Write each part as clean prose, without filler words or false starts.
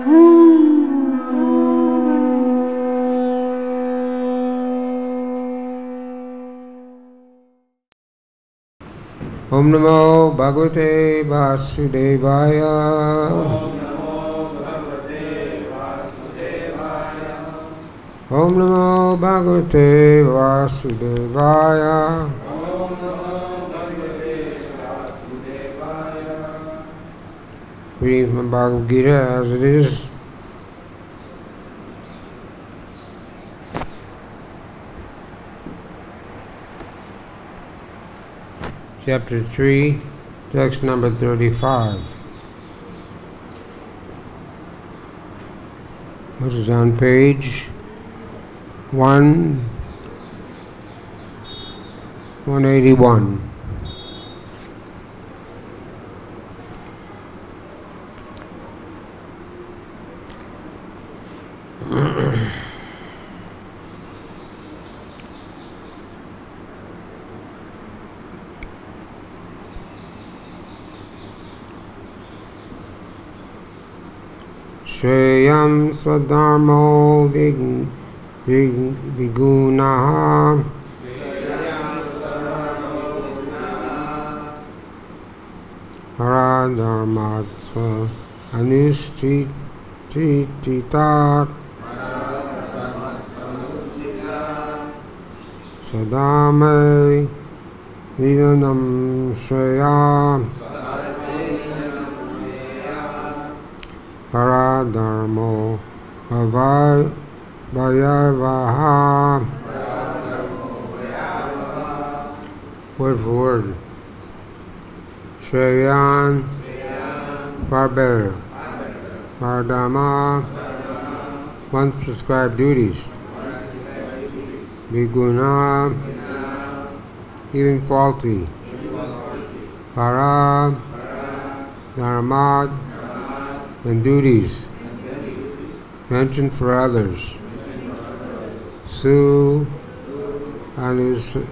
Om Namo Bhagavate Vasudevaya. Om Namo Bhagavate Vasudevaya. Reading from Bhagavad-Gita as it is. Chapter 3, text number 35, which is on page 181. Shreyam Swadharmo Vigunaha Paradharmatva Anustitat Swadharme Vidanam Shreyam Paradharmo Bhayavaha. Word for word. Shreyan, far better. Paradharma, one's prescribed duties. Viguna, even faulty. Para, dharmat, and duties mentioned for others. Su anustitat,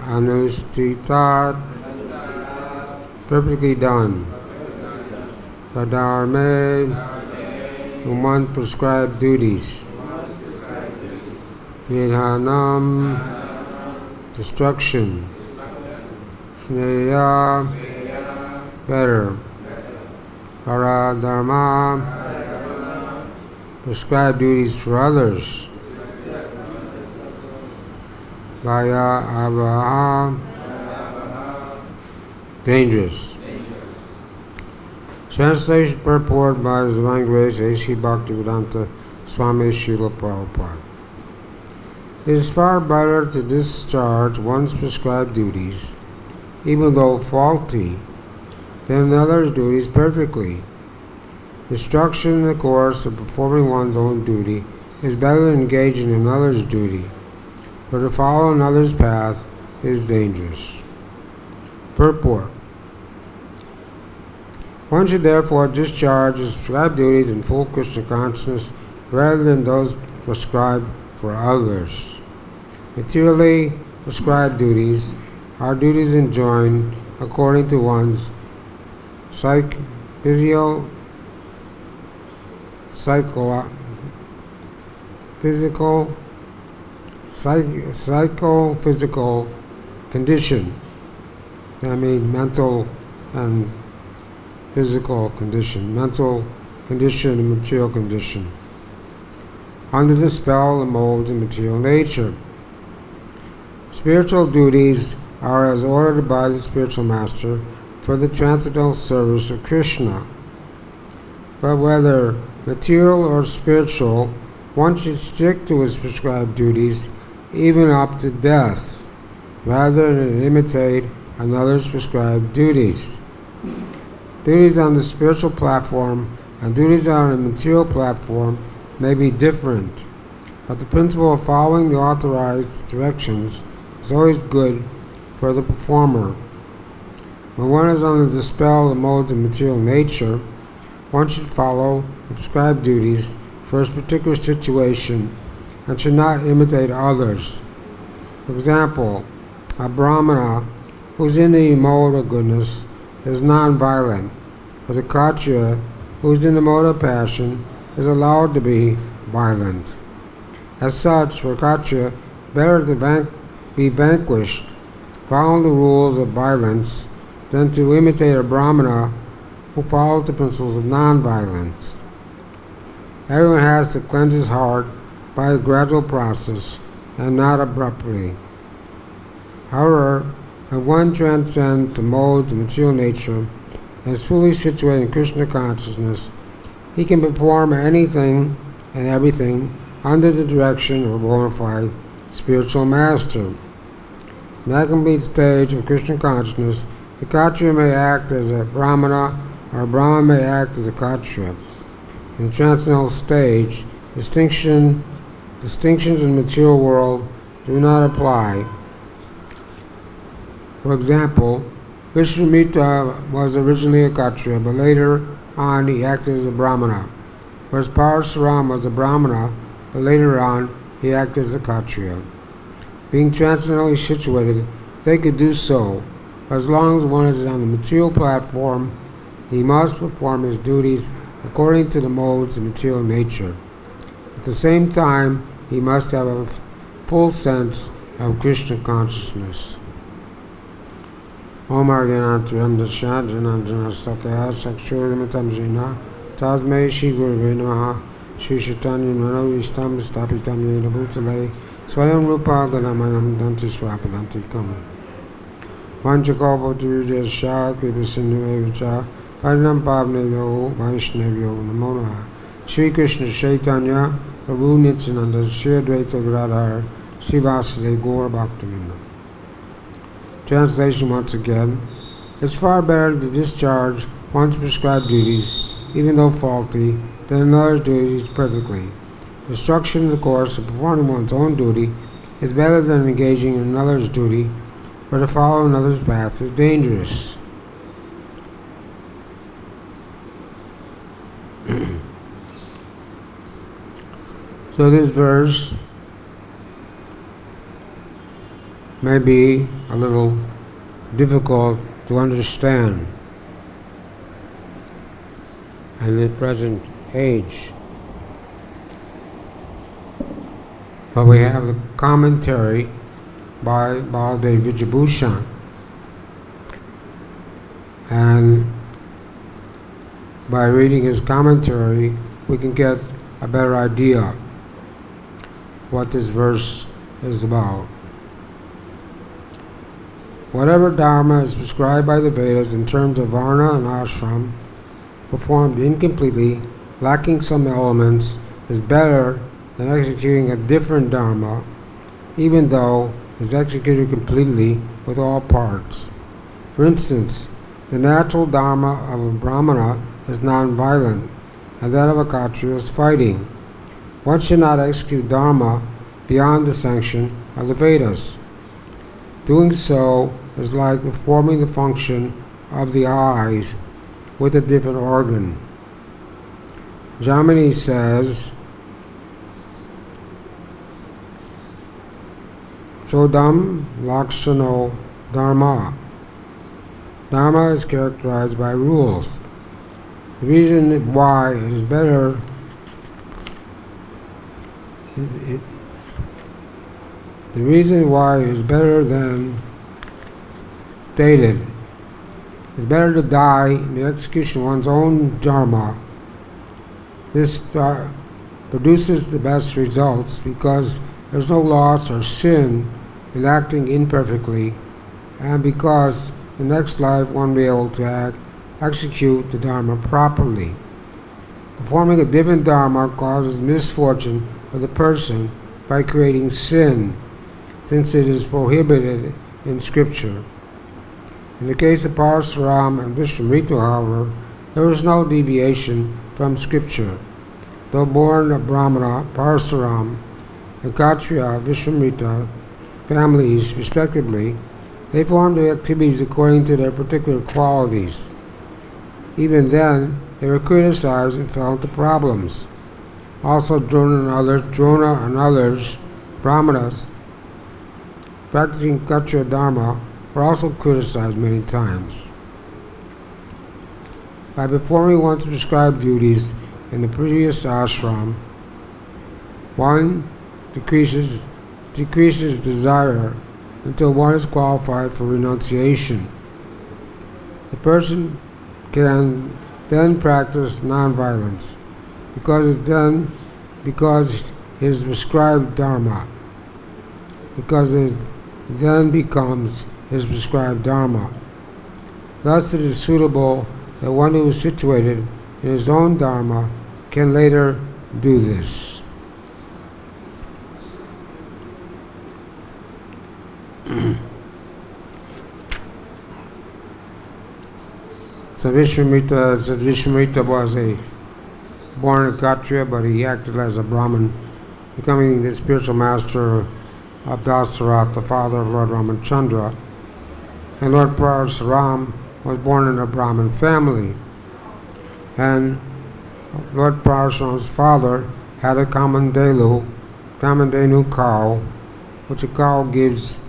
perfectly done. Padarme, one prescribed duties. Nidhanam, destruction. Sneya, better. Paradharma, prescribed duties for others. Vaya avaha, dangerous. Translation purport by His Divine Grace A.C. Bhakti-Vedanta Swami Srila Prabhupada. It is far better to discharge one's prescribed duties, even though faulty, than another's duties perfectly. Instruction in the course of performing one's own duty is better than engaging in another's duty, but to follow another's path is dangerous. Purport. One should therefore discharge his prescribed duties in full Krishna consciousness rather than those prescribed for others. Materially prescribed duties are duties enjoined according to one's psychophysical condition. I mean mental and physical condition, mental condition and material condition, under the spell and molds of material nature. Spiritual duties are as ordered by the spiritual master for the transcendental service of Krishna. But whether material or spiritual, one should stick to his prescribed duties even up to death, rather than imitate another's prescribed duties. Duties on the spiritual platform and duties on the material platform may be different, but the principle of following the authorized directions is always good for the performer. When one is under the spell of modes of material nature, one should follow the prescribed duties for his particular situation and should not imitate others. For example, a Brahmana who is in the mode of goodness is non-violent, but a Kshatriya who is in the mode of passion is allowed to be violent. As such, for Kshatriya, better to be vanquished, following the rules of violence, than to imitate a Brahmana who follows the principles of non-violence. Everyone has to cleanse his heart by a gradual process and not abruptly. However, when one transcends the modes of material nature and is fully situated in Krishna consciousness, he can perform anything and everything under the direction of a bona fide spiritual master. In that complete stage of Krishna consciousness, the Kshatriya may act as a Brahmana, or a Brahmana may act as a Kshatriya. In the transcendental stage, distinctions in the material world do not apply. For example, Vishwamitra was originally a Kshatriya, but later on he acted as a Brahmana, whereas Parasuram was a Brahmana, but later on he acted as a Kshatriya. Being transcendentally situated, they could do so. As long as one is on the material platform, he must perform his duties according to the modes of material nature. At the same time, he must have a full sense of Krishna consciousness. Om Argyanantram Dasha Janandana Sakaya Sakshurimitam Jina Tasmai Shri Gurave Namaha Shri Chaitanya Manovistam Stapitam Yena Bhutale Swayam Rupa Ganamayam Danti Swapadantikam Vanchakalpa Durjasha Kripasinnu Evacha Parinam Pavneyo Vaishnavyo Namo Namaha Shri Krishna Chaitanya Prabhu Nityananda Shri Advaita Gadadhar Shri Vasudeva Gaur Bhaktivinoda. Translation once again. It's far better to discharge one's prescribed duties, even though faulty, than another's duties perfectly. Destruction in the course of performing one's own duty is better than engaging in another's duty, or to follow another's path is dangerous. So this verse may be a little difficult to understand in the present age. But we have the commentary by Baladev Vijabhushan, and by reading his commentary we can get a better idea what this verse is about. Whatever dharma is prescribed by the Vedas in terms of varna and ashram, performed incompletely, lacking some elements, is better than executing a different dharma, even though it is executed completely with all parts. For instance, the natural dharma of a brahmana is non-violent, and that of a kshatriya is fighting. One should not execute dharma beyond the sanction of the Vedas. Doing so is like performing the function of the eyes with a different organ. Jamini says, Shodam Lakshano Dharma. Dharma is characterized by rules. The reason why it is better the reason why it is better than stated. It's better to die in the execution of one's own dharma. This produces the best results because there's no loss or sin in acting imperfectly, and because the next life one will be able to execute the dharma properly. Performing a different dharma causes misfortune for the person by creating sin, since it is prohibited in scripture. In the case of Parasuram and Vishwamitra, however, there was no deviation from scripture. Though born of Brahmana, Parasuram, and Kshatriya, Vishwamitra families, respectively, they formed their activities according to their particular qualities. Even then, they were criticized and fell into problems. Also, Drona and others, Brahmanas, practicing Kshatriya Dharma, were also criticized many times. By performing one's prescribed duties, in the previous ashram, one decreases desire until one is qualified for renunciation. The person can then practice non-violence because his prescribed dharma, because it then becomes his prescribed dharma. Thus it is suitable that one who is situated in his own dharma can later do this. So Vishwamitra was born in Kshatriya, but he acted as a Brahmin, becoming the spiritual master of Dasaratha, the father of Lord Ramachandra. And Lord Parasuram was born in a Brahmin family. And Lord Parasuram's father had a Kamandenu cow, which a cow gives,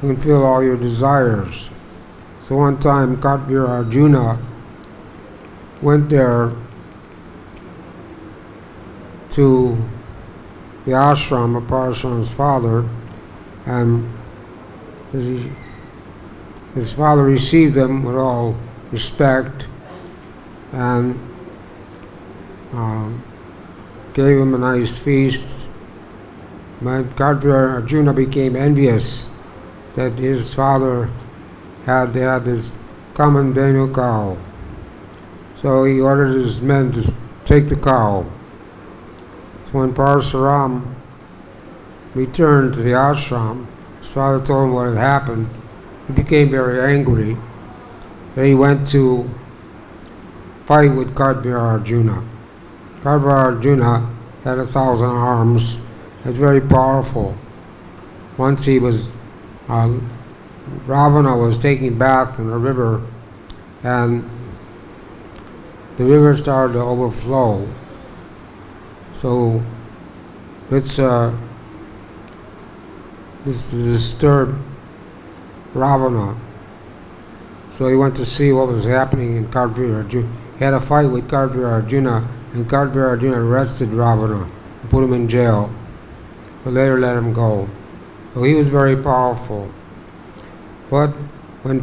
you can feel all your desires. So one time Katvir Arjuna went there to the ashram of Parasuram's father, and his father received him with all respect and gave him a nice feast. But Katvir Arjuna became envious that his father had this Kamandenu cow. So he ordered his men to take the cow. So when Parasuram returned to the ashram, his father told him what had happened. He became very angry. Then he went to fight with Katvir Arjuna. Katvir Arjuna had 1,000 arms. He was very powerful. Once he was Ravana was taking a bath in a river, and the river started to overflow. So this disturbed Ravana. So he went to see what was happening in Katvir Arjuna. He had a fight with Katvir Arjuna, and Katvir Arjuna arrested Ravana and put him in jail, but later let him go. So he was very powerful. But when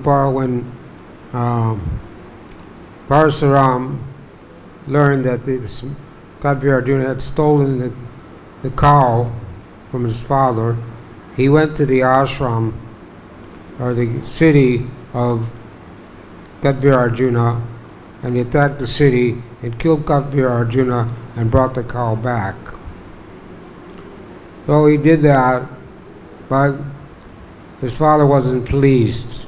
Parasuram learned that this Katvir Arjuna had stolen the cow from his father, he went to the ashram, or the city of Katvir Arjuna, and he attacked the city and killed Katvir Arjuna and brought the cow back. So he did that, but his father wasn't pleased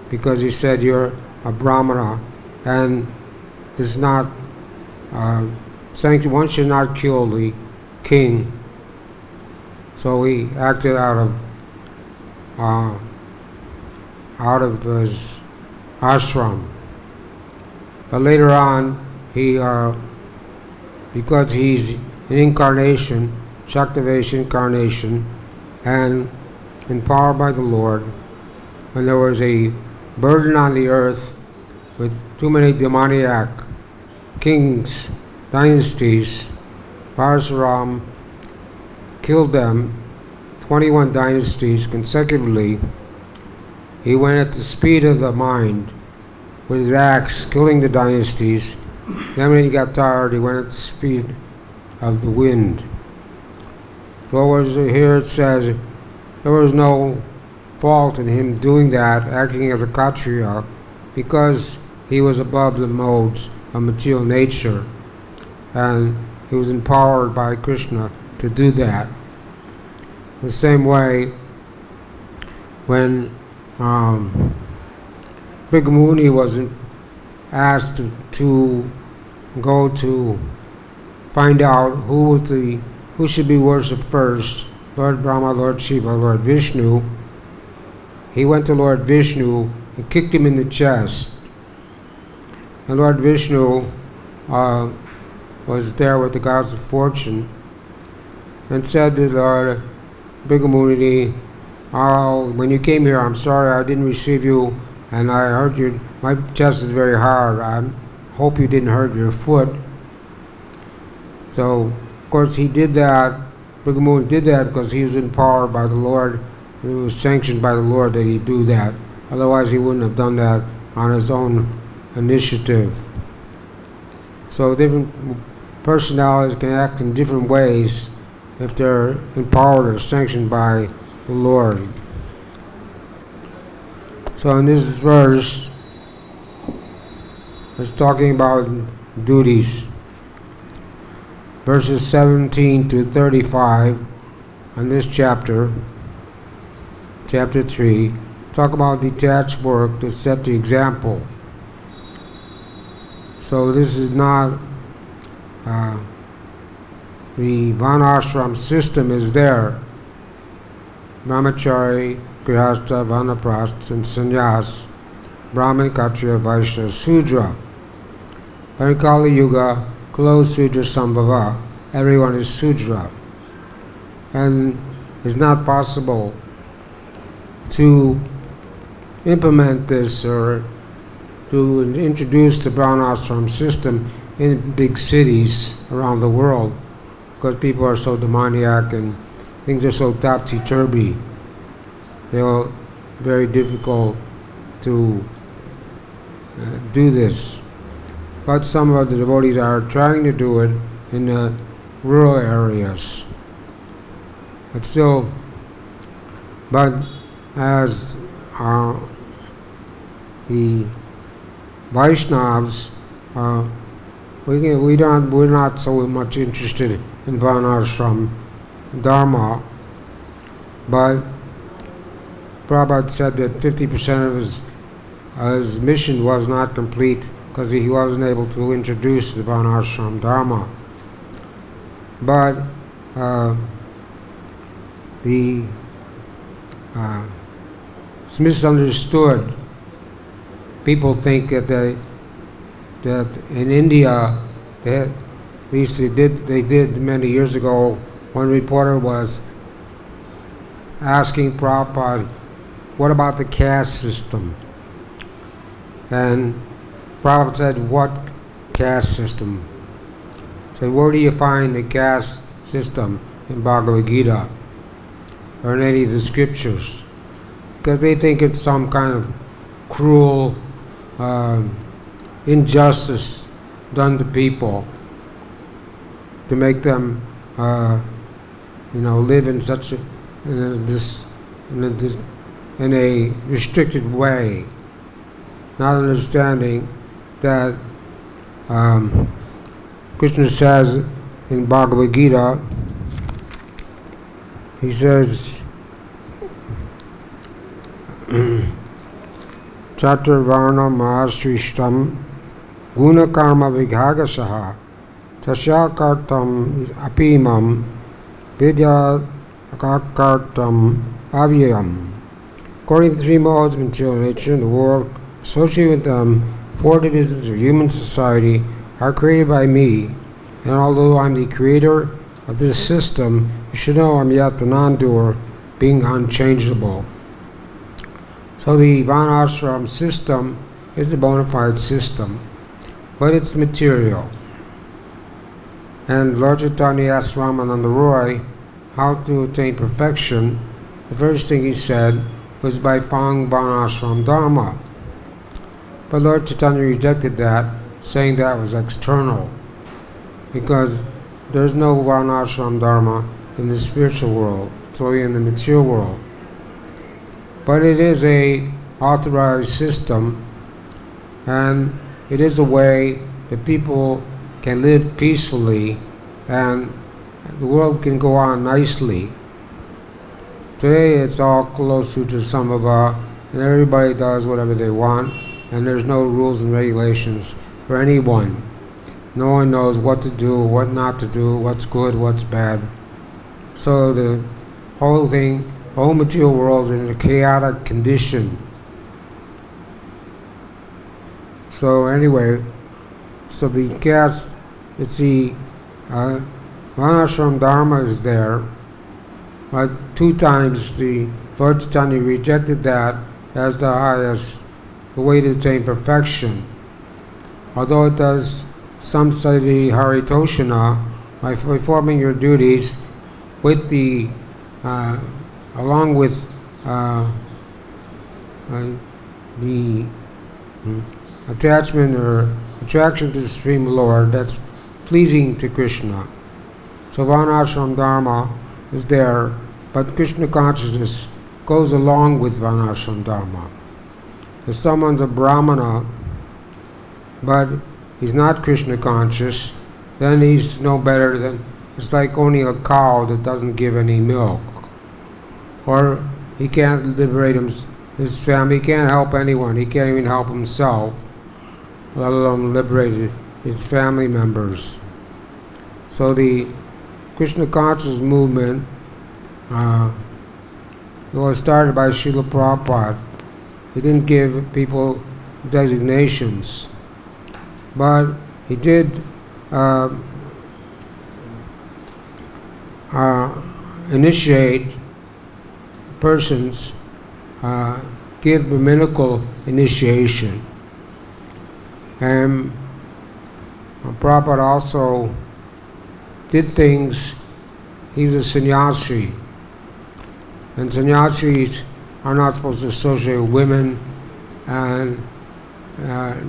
because he said, "You're a Brahmana, and it's not sanctioned. One should not kill the king." So he acted out of his ashram. But later on, he because he's an incarnation, Shaktivesha incarnation, and empowered by the Lord, when there was a burden on the earth with too many demoniac kings, dynasties, Parasuram killed them, 21 dynasties consecutively. He went at the speed of the mind with his axe, killing the dynasties. Then when he got tired, he went at the speed of the wind. So here it says, there was no fault in him doing that, acting as a Kshatriya, because he was above the modes of material nature, and he was empowered by Krishna to do that. The same way, when Bhikkhu was asked to go to find out who should be worshipped first, Lord Brahma, Lord Shiva, Lord Vishnu, he went to Lord Vishnu and kicked him in the chest. And Lord Vishnu was there with the gods of fortune and said to Lord Bhikkhu, when you came here, I'm sorry I didn't receive you, and I heard my chest is very hard. I hope you didn't hurt your foot. So, of course, he did that. Bhagavan did that because he was empowered by the Lord. It was sanctioned by the Lord that he do that. Otherwise, he wouldn't have done that on his own initiative. So different personalities can act in different ways if they're empowered or sanctioned by the Lord. So in this verse, it's talking about duties. Verses 17 to 35 on this chapter, chapter 3, talk about detached work to set the example. So this is not, the Varnashram system is there. Brahmachari, Grihastha, Vanaprastha, and Sannyas, Brahman, Kshatriya, Vaishya, Sudra. In Kali Yuga, close Sudra Sambhava, everyone is Sudra. And it's not possible to implement this or to introduce the Varnashram system in big cities around the world because people are so demoniac and things are so topsy-turvy. They're very difficult to do this. But some of the devotees are trying to do it in the rural areas. But still, as the Vaishnavas, we're not so much interested in Varnashram Dharma, but Prabhupada said that 50% of his mission was not complete because he wasn't able to introduce the Varnashram Dharma. But it's misunderstood. People think that in India, at least they did many years ago. One reporter was asking Prabhupada, "What about the caste system?" And Prabhupada said, "What caste system?" So where do you find the caste system in Bhagavad-Gita or in any of the scriptures? Because they think it's some kind of cruel injustice done to people to make them, live in such in a restricted way, not understanding that Krishna says in Bhagavad-Gita, he says, Chaturvarna mahasrishtam guna karma vighagasaha tasyakartam apimam vidya akartam avyayam. According to the three modes of material nature in the world associated with them, four divisions of human society are created by me, and although I'm the creator of this system, you should know I'm yet the non-doer, being unchangeable. So the Varnashram system is the bona fide system, but it's material. And Lord Chaitanya asked Ramananda Roy how to attain perfection. The first thing he said was by following Varnashram Dharma. But Lord Chaitanya rejected that, saying that was external, because there's no Varnashram Dharma in the spiritual world, it's only in the material world. But it is a authorized system, and it is a way that people can live peacefully and the world can go on nicely. Today it's all close to Samava, and everybody does whatever they want, and there's no rules and regulations for anyone. No one knows what to do, what not to do, what's good, what's bad. So the whole thing, the whole material world is in a chaotic condition. So anyway, so the caste, it's the Varnashram Dharma is there, but 2 times the Lord Chaitanya rejected that as the highest, the way to attain perfection. Although it does some study Haritoshana, by performing your duties with the, along with the attachment or attraction to the Supreme Lord, that's pleasing to Krishna. So Varnashram Dharma is there, but Krishna consciousness goes along with Varnashram Dharma. If someone's a Brahmana, but he's not Krishna conscious, then he's no better than, it's like owning a cow that doesn't give any milk. Or he can't liberate his family, he can't help anyone, he can't even help himself, let alone liberate his family members. So the Krishna conscious movement it was started by Srila Prabhupada. He didn't give people designations, but he did initiate persons, give Brahminical initiation. And Prabhupada also did things. He was a sannyasi, and sannyasis are not supposed to associate with women and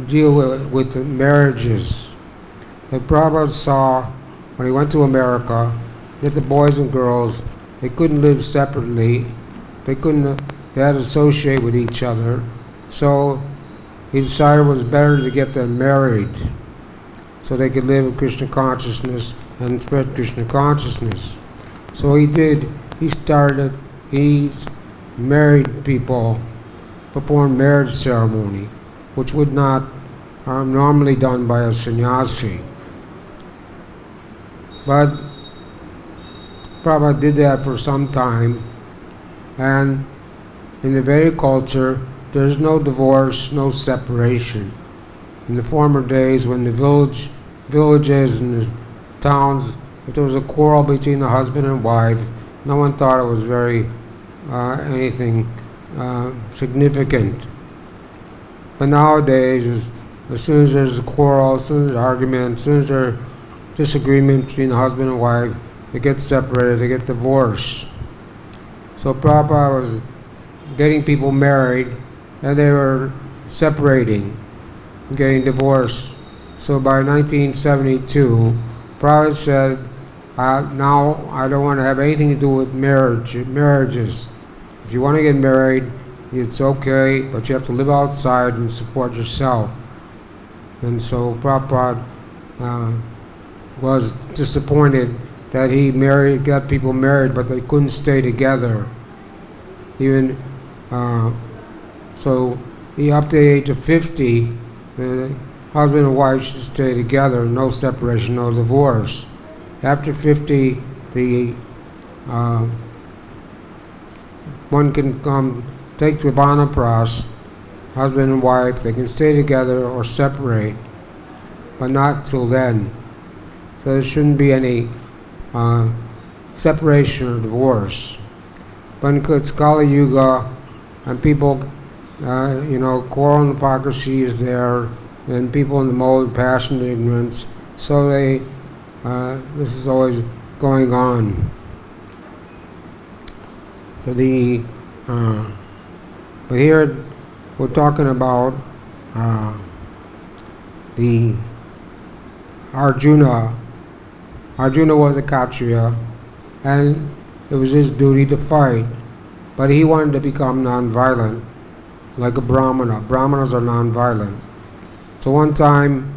deal with the marriages. But Prabhupada saw, when he went to America, that the boys and girls, they couldn't live separately, they had to associate with each other, so he decided it was better to get them married so they could live in Krishna consciousness and spread Krishna consciousness. So he did, he married people, performed marriage ceremony, which would not normally done by a sannyasi. But Prabhupada did that for some time, and in the Vedic culture, there's no divorce, no separation. In the former days, when the villages and the towns, if there was a quarrel between the husband and wife, no one thought it was very anything significant. But nowadays, as soon as there's a quarrel, as soon as there's an argument, as soon as there's disagreement between the husband and wife, they get separated, they get divorced. So Prabhupada was getting people married, and they were separating, getting divorced. So by 1972, Prabhupada said, now I don't want to have anything to do with marriages. If you want to get married, it's okay, but you have to live outside and support yourself. And so Prabhupada was disappointed that he got people married, but they couldn't stay together. Even so, up to the age of 50, the husband and wife should stay together, no separation, no divorce. After 50, one can come take Vrindavan, husband and wife, they can stay together or separate, but not till then. So there shouldn't be any separation or divorce. But it's Kali Yuga, and people, quarrel and hypocrisy is there, and people in the mode of passion and ignorance, so this is always going on. So but here we're talking about the Arjuna. Arjuna was a Kshatriya, and it was his duty to fight, but he wanted to become non-violent, like a Brahmana. Brahmanas are non-violent. So one time,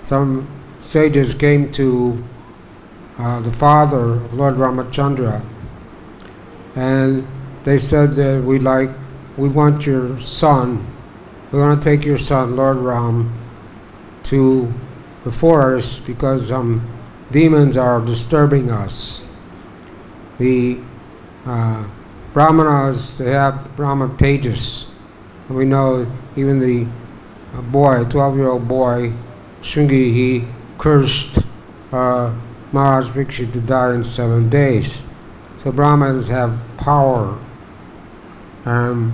some sages came to the father of Lord Ramachandra, and they said that we want your son, we want to take your son, Lord Ram, to the forest because demons are disturbing us. The Brahmanas, they have Brahma Tejas, and we know even the boy, 12-year-old boy, Shringi, he cursed Maharaj Parikshit to die in 7 days. So Brahmins have power. When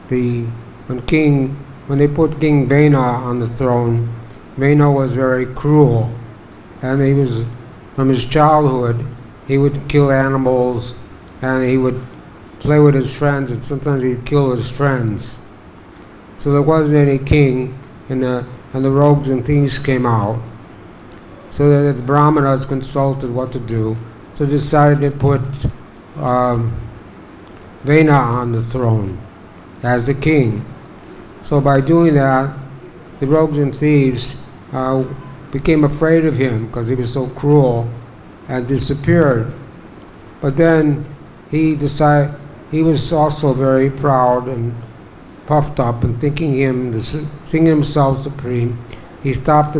they put King Vena on the throne, Vena was very cruel, and he was, from his childhood, he would kill animals, and he would play with his friends, and sometimes he'd kill his friends. So there wasn't any king, and the rogues and thieves came out. So that the Brahmanas consulted what to do. So they decided to put Vena on the throne as the king. So by doing that, the rogues and thieves became afraid of him because he was so cruel, and disappeared. But then he decided, he was also very proud and puffed up and thinking himself supreme. He tried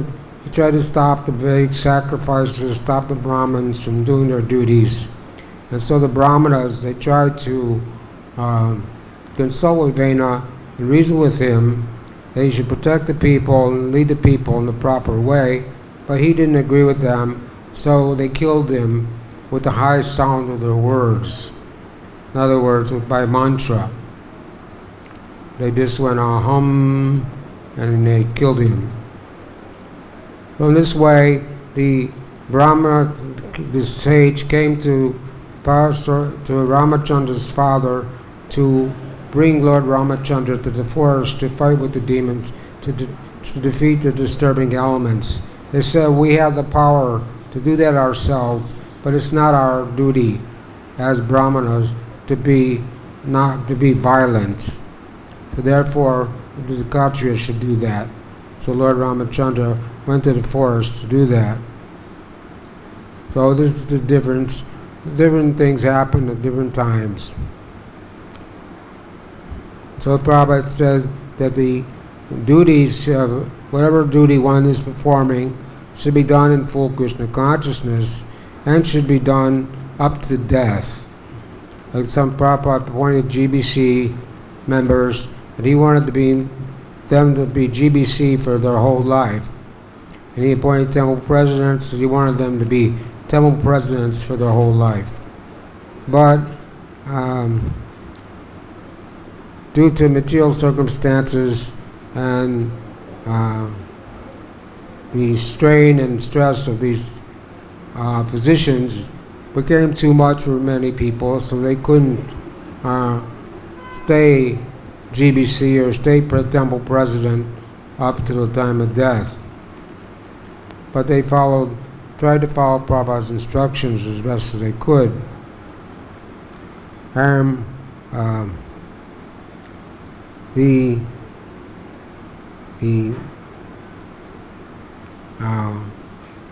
to stop the vague sacrifices, stop the Brahmins from doing their duties. And so the Brahmanas, they tried to consult with Vena and reason with him that he should protect the people and lead the people in the proper way, but he didn't agree with them, so they killed him with the high sound of their words. In other words, by mantra. They just went hum, and they killed him. So in this way, the Brahmana, the sage, came to Ramachandra's father to bring Lord Ramachandra to the forest to fight with the demons, to defeat the disturbing elements. They said, we have the power to do that ourselves, but it's not our duty as Brahmanas to be violent. So therefore, the Kshatriyas should do that. So Lord Ramachandra went to the forest to do that. So this is the difference. Different things happen at different times. So Prabhupada said that the duties, whatever duty one is performing, should be done in full Krishna consciousness and should be done up to death. Like some Prabhupada appointed GBC members, and he wanted them to be GBC for their whole life. And he appointed temple presidents, and he wanted them to be temple presidents for their whole life. But due to material circumstances and the strain and stress of these positions became too much for many people, so they couldn't stay GBC or stay temple president up to the time of death. But they tried to follow Prabhupada's instructions as best as they could.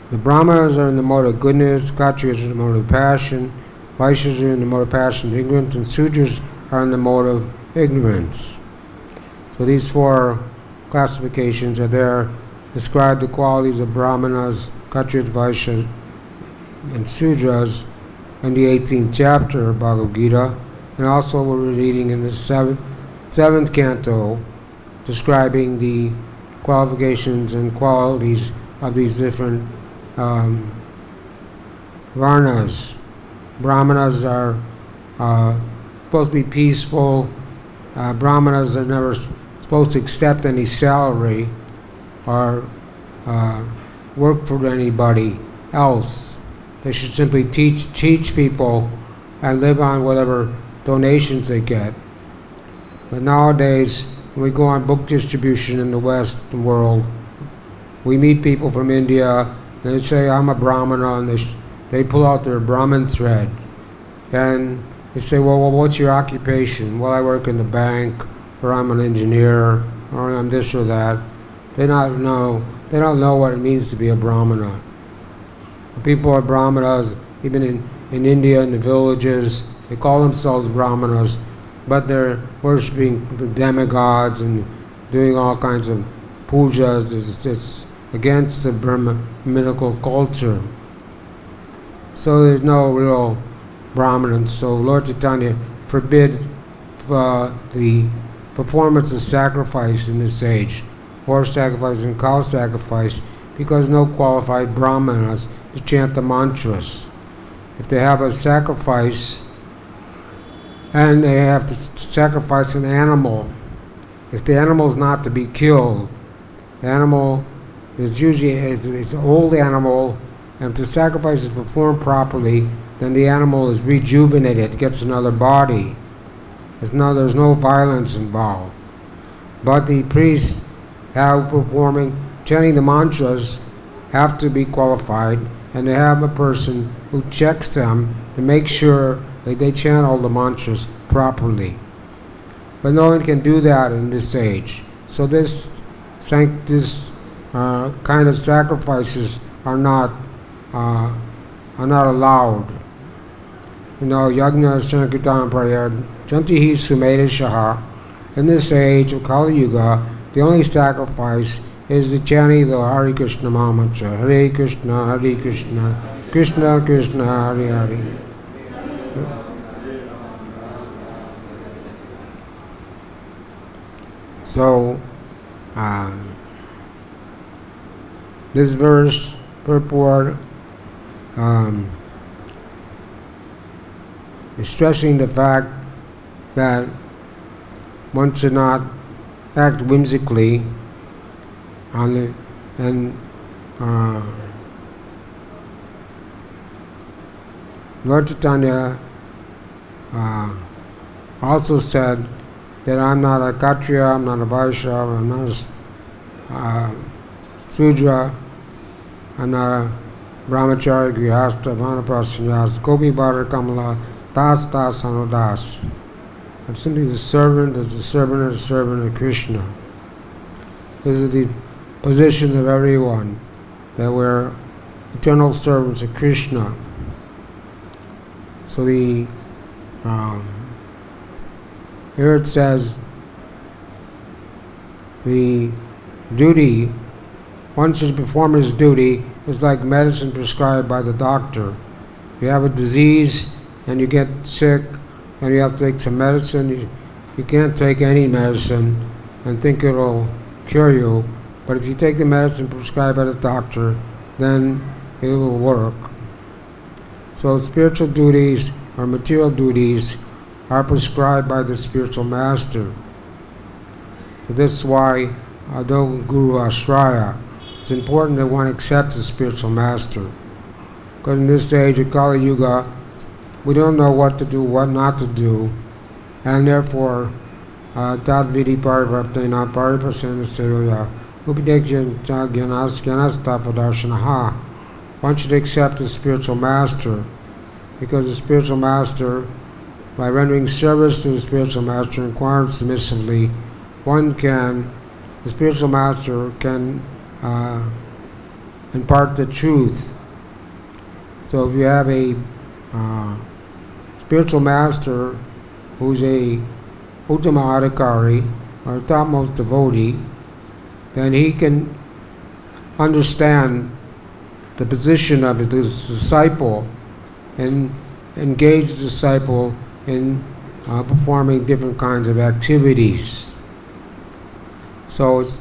The Brahmanas are in the mode of goodness, Kshatriyas are in the mode of passion, Vaishyas are in the mode of passion and ignorance, and Sudras are in the mode of ignorance. So these four classifications are there, describe the qualities of Brahmanas, Kshatriyas, Vaishyas, and Sudras in the 18th chapter of Bhagavad-Gita, and also we're reading in the seventh canto, describing the qualifications and qualities of these different varnas. Brahmanas are supposed to be peaceful. Brahmanas are never supposed to accept any salary or work for anybody else. They should simply teach people and live on whatever donations they get. But nowadays, when we go on book distribution in the Western world, we meet people from India, and they say, I'm a Brahmana, and they pull out their Brahmin thread. And they say, well, what's your occupation? Well, I work in the bank, or I'm an engineer, or I'm this or that. They don't know what it means to be a Brahmana. The people are Brahmanas, even in India, in the villages, they call themselves Brahmanas, but they're worshipping the demigods and doing all kinds of pujas. It's against the Brahminical culture. So there's no real Brahmins. So Lord Chaitanya forbid the performance of sacrifice in this age, horse sacrifice and cow sacrifice, because no qualified Brahmanas to chant the mantras. If they have a sacrifice and they have to sacrifice an animal, if the animal is not to be killed, the animal is usually it's an old animal And if the sacrifice is performed properly, then the animal is rejuvenated, it gets another body. There's no violence involved. But the priests chanting the mantras have to be qualified, and they have a person who checks them to make sure that they chant all the mantras properly. But no one can do that in this age. So this kind of sacrifices are not allowed. Yajna Sankirtan Prayad Jantihi Sumeda Shaha. In this age of Kali Yuga, the only sacrifice is the chanting of the Hare Krishna Mahamantra. Hare Krishna, Krishna Krishna, Hare Hare. So, this verse purport is stressing the fact that one should not act whimsically Lord Chaitanya also said that I'm not a Kshatriya, I'm not a Vaishya, I'm not a Sudra, I'm not a Brahmachari, Grihastha, Vanaprasanyas, Gopi Bhara Kamala, Das Anudas. I'm simply the servant of Krishna. This is the position of everyone, that we're eternal servants of Krishna. So here it says the duty, one should perform his duty, is like medicine prescribed by the doctor. If you have a disease and you get sick and you have to take some medicine, you can't take any medicine and think it'll cure you. But if you take the medicine prescribed by the doctor, then it will work. So spiritual duties or material duties are prescribed by the spiritual master. So this is why, although Guru Ashraya, it's important that one accepts the spiritual master. Because in this age of Kali Yuga, we don't know what to do, what not to do, and therefore, Tad Vidi Parivaptena Paripasena Seyoya Upidekshanastapadarshanaha. One should accept the spiritual master, because the spiritual master, by rendering service to the spiritual master, inquiring submissively, the spiritual master can impart the truth. So if you have a spiritual master who's a Uttama Adhikari, or topmost devotee, then he can understand the position of his disciple and engage the disciple in performing different kinds of activities. So it's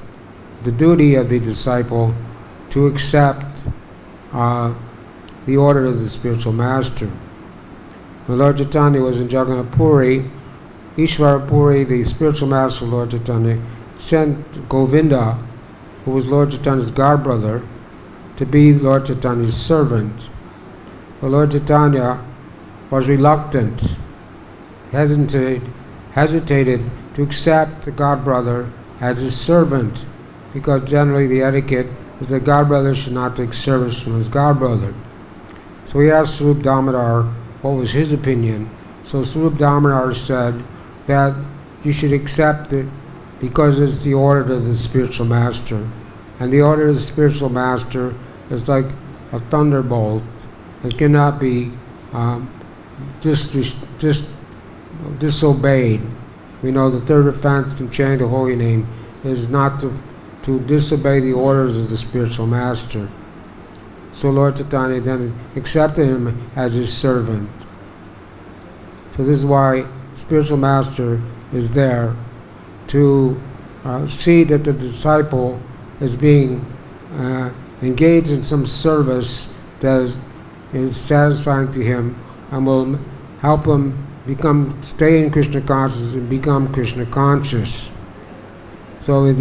the duty of the disciple to accept the order of the spiritual master. When Lord Chaitanya was in Jagannath Puri, Ishvara Puri, the spiritual master of Lord Chaitanya, sent Govinda, who was Lord Chaitanya's godbrother, to be Lord Chaitanya's servant. But Lord Chaitanya was reluctant, hesitated to accept the godbrother as his servant, because generally the etiquette is that godbrother should not take service from his godbrother. So he asked Swarup Damodar what was his opinion. So Swarup Damodar said that you should accept it because it's the order of the spiritual master. And the order of the spiritual master is like a thunderbolt. It cannot be just disobeyed. We know the third offense in chanting the holy name is not to disobey the orders of the spiritual master. So Lord Chaitanya then accepted him as his servant. So this is why spiritual master is there to see that the disciple is being engaged in some service that is satisfying to him and will help him stay in Krishna consciousness and become Krishna conscious. So of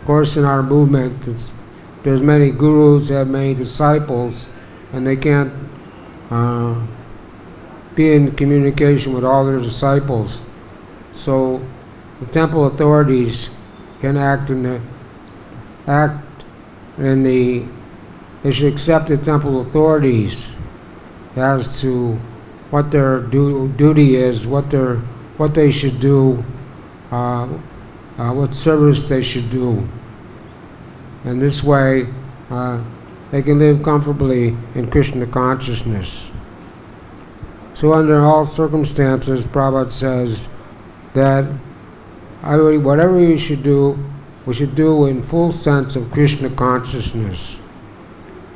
course in our movement, it's there's many gurus that have many disciples, and they can't be in communication with all their disciples. So the temple authorities can they should accept the temple authorities as to what their duty is, what they should do, what service they should do. And this way, they can live comfortably in Krishna consciousness. So under all circumstances, Prabhupada says that whatever we should do in full sense of Krishna consciousness.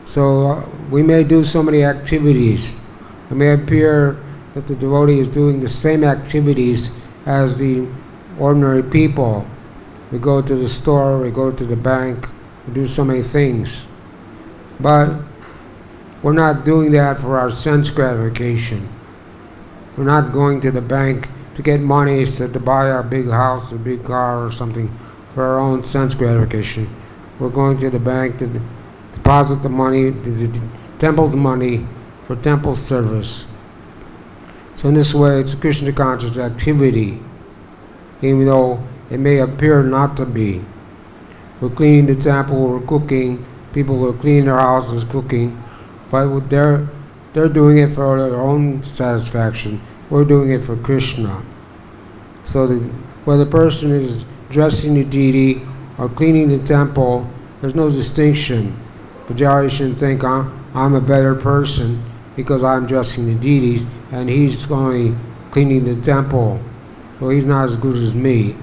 So we may do so many activities. It may appear that the devotee is doing the same activities as the ordinary people. We go to the store, we go to the bank, we do so many things. But we're not doing that for our sense gratification. We're not going to the bank to get money to buy a big house, a big car or something for our own sense gratification. We're going to the bank to deposit the money, the temple's money for temple service. So in this way, it's a Krishna conscious activity, even though it may appear not to be. We're cleaning the temple, we're cooking, people are cleaning their houses, cooking, but they're doing it for their own satisfaction. We're doing it for Krishna. So whether the person is dressing the deity or cleaning the temple, there's no distinction. Pujari shouldn't think I'm a better person because I'm dressing the deities and he's only cleaning the temple, so he's not as good as me.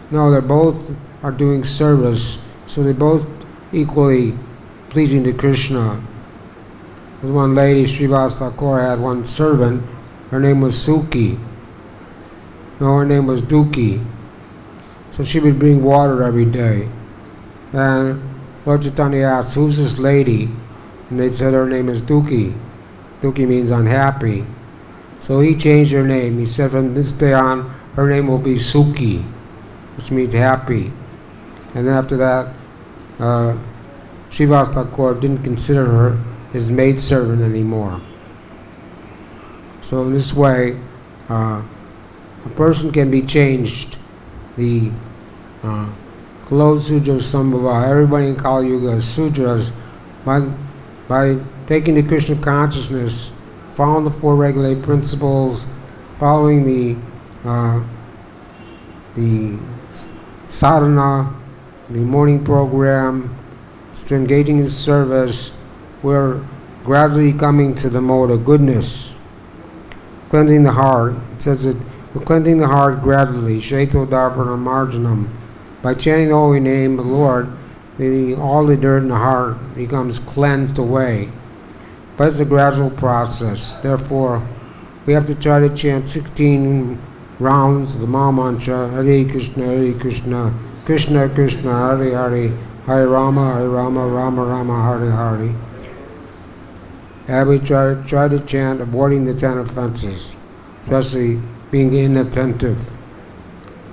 No, they both are doing service, so they're both equally pleasing to Krishna. There's one lady, Srivas Thakur, had one servant. Her name was Suki. No, her name was Duki. So she would bring water every day. And Lord Chaitanya asked, "Who's this lady?" And they said her name is Duki. Duki means unhappy. So he changed her name. He said from this day on, her name will be Suki, which means happy. And after that, Srivas Thakur didn't consider her his maidservant anymore. So in this way, a person can be changed. The Kalo Sudra Sambhava, everybody in Kali Yuga is Sudras, by taking the Krishna consciousness, following the four regulated principles, following the sadhana, the morning program, engaging in service, we're gradually coming to the mode of goodness. Cleansing the heart. It says that we're cleansing the heart gradually. Shaito Darpana Marjanam. By chanting the holy name of the Lord, all the dirt in the heart becomes cleansed away. But it's a gradual process. Therefore, we have to try to chant 16 rounds of the Maha Mantra, Hare Krishna, Krishna Krishna, Hare Hare, Hare Rama, Rama Rama, Hare Hare. And we try to chant avoiding the 10 offenses, especially being inattentive.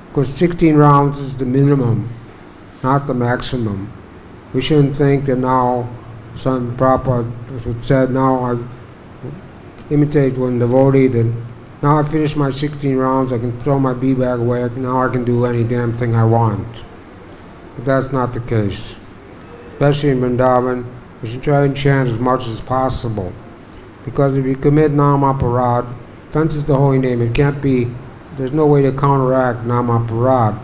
Because 16 rounds is the minimum, not the maximum. We shouldn't think that now, some Prabhupada said, now I imitate one devotee that now I finished my 16 rounds, I can throw my bee bag away, now I can do any damn thing I want. But that's not the case. Especially in Vrindavan, we should try and chant as much as possible. Because if you commit Namaparad, offenses the holy name, it can't be, there's no way to counteract Namaparad.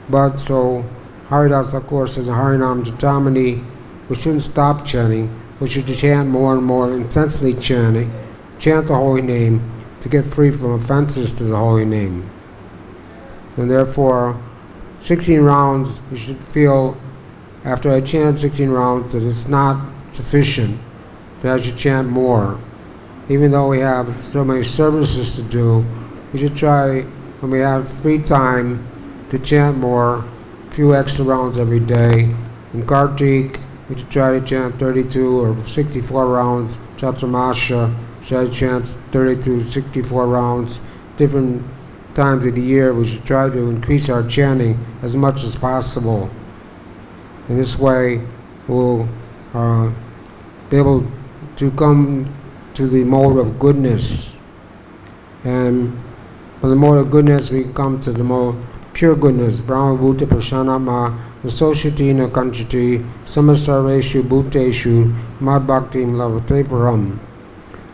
But so, Haridas Thakur says in Harinam Jatamani, we shouldn't stop chanting, we should chant more and more, intensely chanting, chant the holy name to get free from offenses to the holy name. And therefore, 16 rounds, you should feel, after I chanted 16 rounds, that it's not sufficient, that I should chant more. Even though we have so many services to do, we should try, when we have free time, to chant more, a few extra rounds every day. In Kartik, we should try to chant 32 or 64 rounds. Chaturmasha, try to chant 32, 64 rounds. Different times of the year, we should try to increase our chanting as much as possible. In this way, will be able to come to the mode of goodness. And from the mode of goodness, we come to the mode of pure goodness. Brahma Bhuta Prashanama, Vasoshati na Kanchati, Samasarveshu Bhuteshu, Mad Bhakti Lavate Param.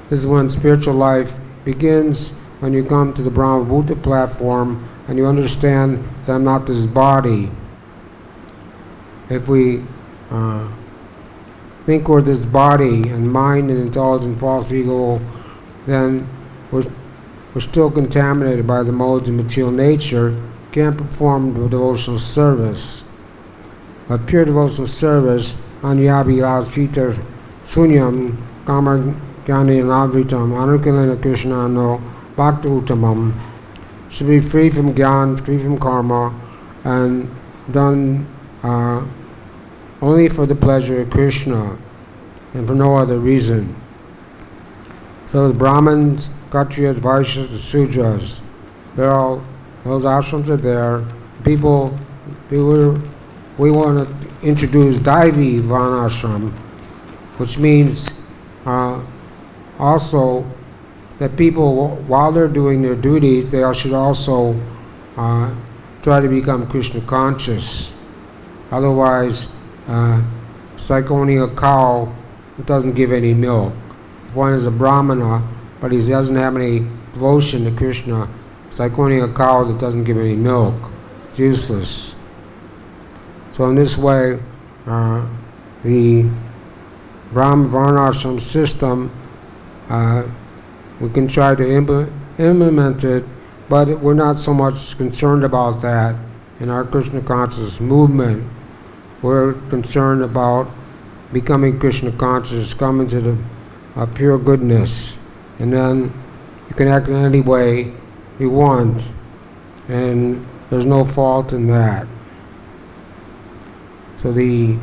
This is when spiritual life begins, when you come to the Brahma Bhuta platform and you understand that I'm not this body. If we think we're this body and mind and intelligent false ego, then we're still contaminated by the modes of material nature, can't perform the devotional service. But pure devotional service, Anyabi Asita Sunyam Kama Gyani Navritam Anukalena Krishna no Bhakti Uttamam, should be free from Gyan, free from karma, and done only for the pleasure of Krishna and for no other reason. So the Brahmins, Kshatriyas, Vaishyas, the Sudras, they're all, those ashrams are there. People, we want to introduce Daivi Varnashram, which means also that people, while they're doing their duties, they should also try to become Krishna conscious. Otherwise, it's like owning a cow that doesn't give any milk. If one is a Brahmana, but he doesn't have any devotion to Krishna, it's like owning a cow that doesn't give any milk. It's useless. So in this way, the Brahma Varnashram system, we can try to implement it, but we're not so much concerned about that in our Krishna conscious movement. We're concerned about becoming Krishna conscious, coming to the pure goodness, and then you can act in any way you want, and there's no fault in that. So the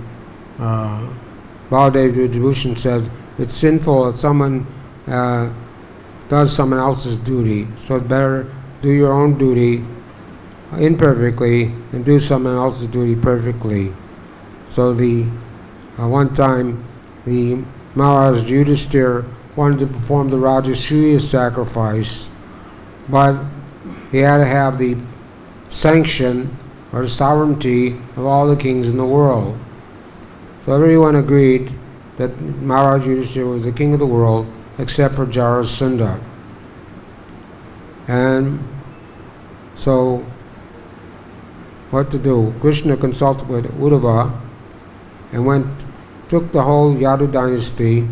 Baladev Vibhushan says it's sinful if someone does someone else's duty, so it's better do your own duty imperfectly and do someone else's duty perfectly. So the one time the Maharaj Yudhisthira wanted to perform the Rajasuya sacrifice, but he had to have the sanction or the sovereignty of all the kings in the world. So everyone agreed that Maharaj Yudhisthira was the king of the world except for Jarasandha. And so what to do? Krishna consulted with Uddhava and took the whole Yadu dynasty,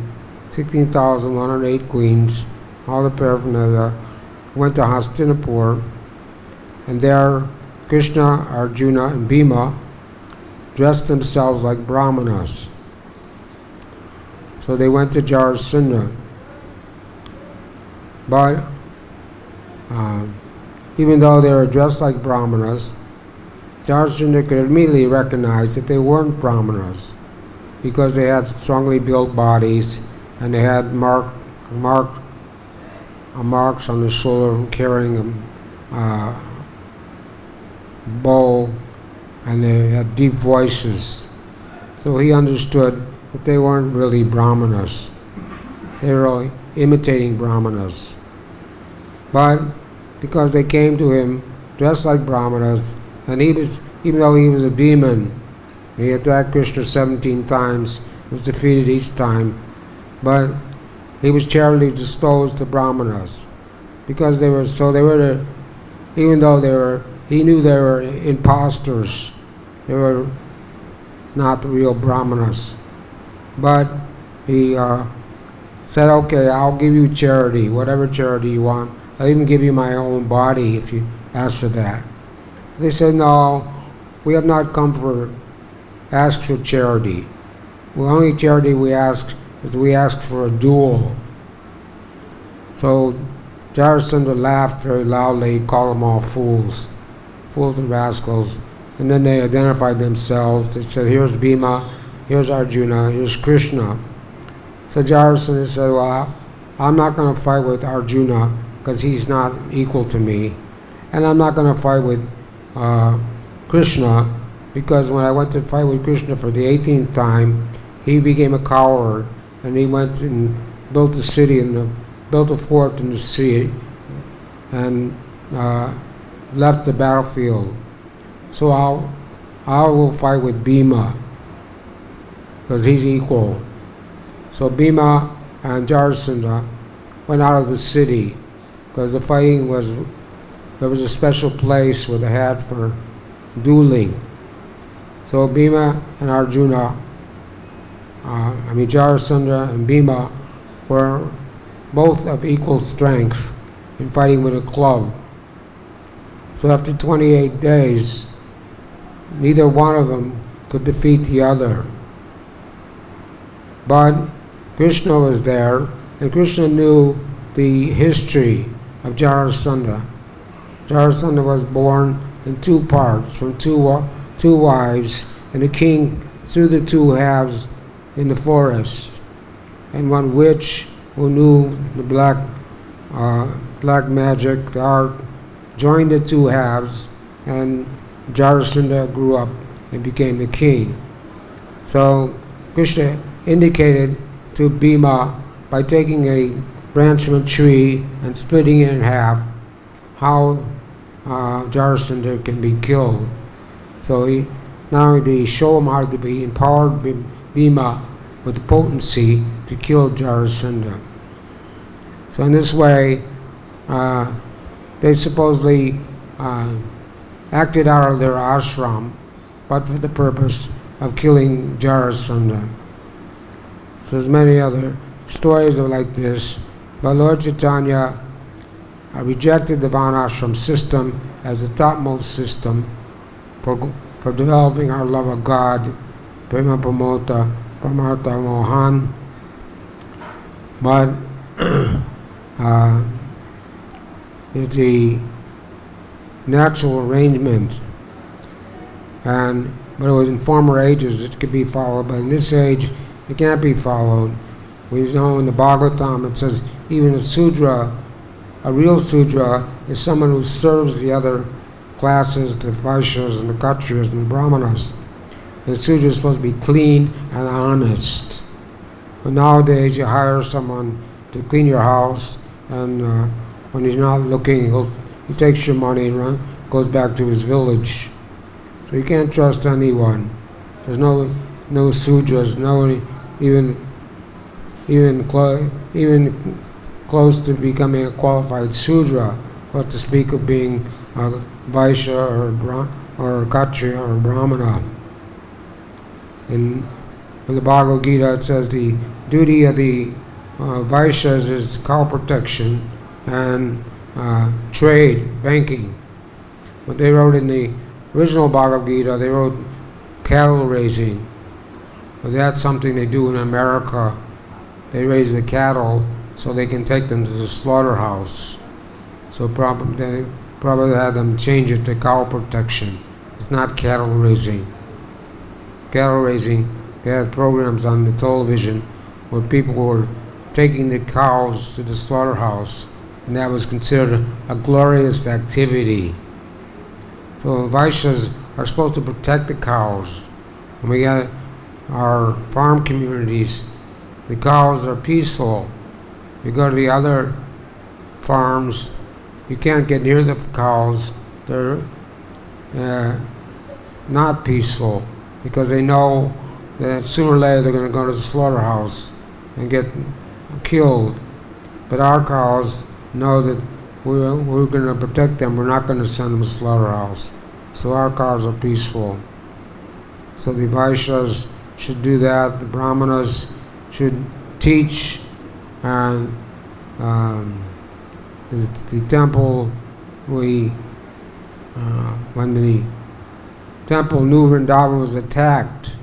16,108 queens, all the paraphernalia, went to Hastinapur, and there Krishna, Arjuna, and Bhima dressed themselves like brahmanas. So they went to Jarasandha. But even though they were dressed like brahmanas, Jarasandha could immediately recognize that they weren't brahmanas, because they had strongly built bodies and they had marks on the shoulder from carrying a bow, and they had deep voices. So he understood that they weren't really brahmanas. They were only imitating brahmanas. But because they came to him dressed like brahmanas, and even though he was a demon, he attacked Krishna 17 times, was defeated each time, but he was charitably disposed to brahmanas, because even though he knew they were imposters, they were not the real brahmanas, but he said, okay, I'll give you charity, whatever charity you want. I'll even give you my own body if you ask for that. They said, no, we have not come for ask for charity. The only charity we ask is we ask for a duel. So Jarasandha laughed very loudly, called them all fools and rascals, and then they identified themselves. They said, here's Bhima, here's Arjuna, here's Krishna. So Jarasandha said, well, I'm not going to fight with Arjuna because he's not equal to me, and I'm not going to fight with Krishna because when I went to fight with Krishna for the 18th time, he became a coward, and he went and built a city built a fort in the sea, and left the battlefield. So I will fight with Bhima, because he's equal. So Bhima and Jarasandha went out of the city, because the fighting there was a special place where they had for dueling. So Bhima and Arjuna, Jarasandha and Bhima were both of equal strength in fighting with a club. So after 28 days, neither one of them could defeat the other. But Krishna was there, and Krishna knew the history of Jarasandha. Jarasandha was born in two parts, from two wives, and the king threw the two halves in the forest. And one witch who knew the black magic, the art, joined the two halves, and Jarasandha grew up and became the king. So Krishna indicated to Bhima, by taking a branch from a tree and splitting it in half, how Jarasandha can be killed. So he not only did he show him how to be empowered Bhima with the potency to kill Jarasandha. So in this way, they supposedly acted out of their ashram, but for the purpose of killing Jarasandha. So there's many other stories like this, but Lord Chaitanya rejected the Varnashram system as the topmost system for developing our love of God, Prema Pramota, Pramartha Mohan. But it's the natural arrangement, but it was in former ages it could be followed, but in this age it can't be followed. We know in the Bhagavatam it says even a Sudra, a real Sudra, is someone who serves the other classes, the Vaishyas and the Kshatriyas and the Brahmanas. And the Sudra is supposed to be clean and honest. But nowadays you hire someone to clean your house, and when he's not looking, he takes your money and goes back to his village. So you can't trust anyone. There's no Sudras, no even close to becoming a qualified Sudra, what to speak of being a Vaishya or Kshatriya or Brahmana. In the Bhagavad-Gita it says the duty of the Vaishyas is cow protection and trade, banking. But they wrote in the original Bhagavad-Gita, they wrote cattle raising. But that's something they do in America. They raise the cattle so they can take them to the slaughterhouse. So they probably had them change it to cow protection. It's not cattle raising. Cattle raising, they had programs on the television where people were taking the cows to the slaughterhouse, and that was considered a glorious activity. So Vaishyas are supposed to protect the cows. When we got our farm communities, the cows are peaceful. You go to the other farms, you can't get near the cows. They're not peaceful because they know that sooner or later they're going to go to the slaughterhouse and get killed. But our cows know that we're going to protect them. We're not going to send them to the slaughterhouse. So our cows are peaceful. So the Vaishyas should do that. The Brahmanas should teach, and the temple, when the temple New Vrindavan was attacked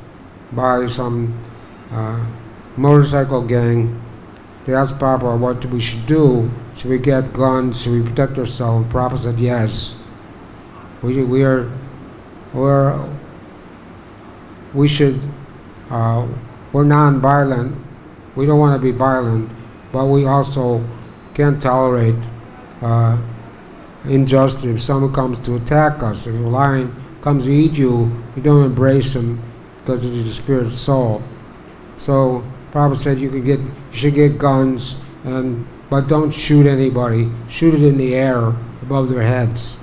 by some motorcycle gang, they asked Prabhupada what we should do. Should we get guns? Should we protect ourselves? Prabhupada said yes. We're non-violent. We don't want to be violent, but we also can't tolerate injustice. If someone comes to attack us, if we're lying comes to eat you, you don't embrace him because he's a spirit soul. So Prabhupada said you should get guns, but don't shoot anybody. Shoot it in the air above their heads.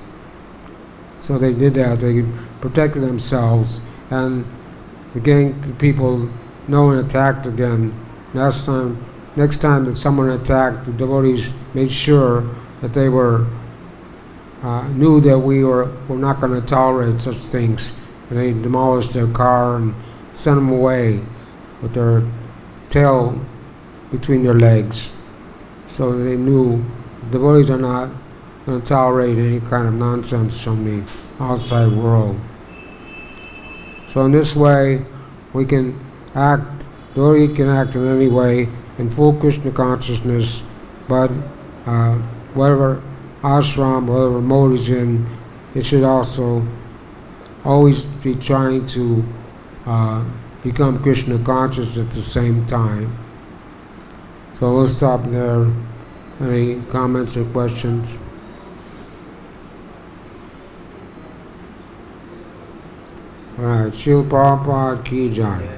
So they did that. They protected themselves, and the people, no one attacked again. Next time that someone attacked, the devotees made sure that they knew that we were not going to tolerate such things. And they demolished their car and sent them away with their tail between their legs. So they knew the devotees are not going to tolerate any kind of nonsense from the outside world. So in this way, we can act, the devotee can act in any way in full Krishna consciousness, but whatever ashram, whatever mode he's in, it should also always be trying to become Krishna conscious at the same time. So we'll stop there. Any comments or questions? Alright, Srila Prabhupada ki jai.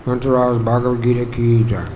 Entourage Bhagavad-Gita ki jai.